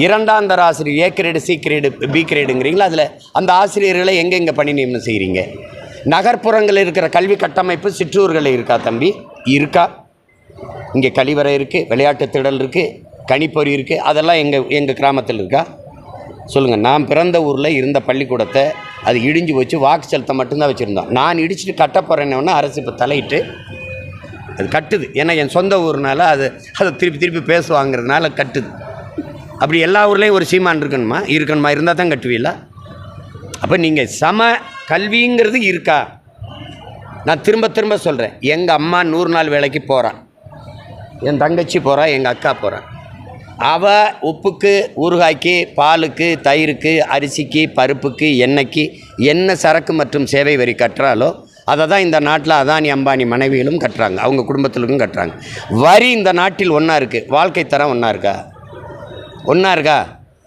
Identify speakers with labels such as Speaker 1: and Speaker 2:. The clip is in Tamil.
Speaker 1: இரண்டாம் தர ஆசிரியர் A grade, C grade, B கிரேடுங்கிறீங்களா? அதில் அந்த ஆசிரியர்களை எங்கெங்கே பணி நியமனம் செய்கிறீங்க? நகர்ப்புறங்களில் இருக்கிற கல்வி கட்டமைப்பு சிற்றூர்களில் இருக்கா தம்பி? இருக்கா? இங்கே கழிவறை இருக்குது, விளையாட்டு திடல் இருக்குது, கணிப்பொறி இருக்குது. அதெல்லாம் எங்கள் கிராமத்தில் இருக்கா? சொல்லுங்கள். நான் பிறந்த ஊரில் இருந்த பள்ளிக்கூடத்தை அது இடிஞ்சு வச்சு வாக்கு செலுத்த மட்டும்தான் வச்சுருந்தோம். நான் இடிச்சுட்டு கட்ட போகிறேன்னு அரசு இப்போ தலையிட்டு அது கட்டுது. ஏன்னா என் சொந்த ஊர்னால அதை திருப்பி பேசுவாங்கிறதுனால கட்டுது. அப்படி எல்லா ஊர்லேயும் ஒரு சீமான் இருக்கணுமா? இருந்தால் தான் கட்டுவீங்களா? அப்போ நீங்கள் சம கல்விங்கிறது இருக்கா? நான் திரும்ப சொல்கிறேன். எங்கள் அம்மா 100 நாள் வேலைக்கு போகிறான், என் தங்கச்சி போகிறா, எங்கள் அக்கா போகிறான். அவள் உப்புக்கு, ஊறுகாய்க்கு, பாலுக்கு, தயிருக்கு, அரிசிக்கு, பருப்புக்கு, எண்ணெய்க்கு என்ன சரக்கு மற்றும் சேவை வரி கட்டுறாலோ அதை தான் இந்த நாட்டில் அதானி அம்பானி மனைவிகளும் கட்டுறாங்க, அவங்க குடும்பத்திலும் கட்டுறாங்க. வரி இந்த நாட்டில் ஒன்றா இருக்குது, வாழ்க்கை தரம் ஒன்றா இருக்கா?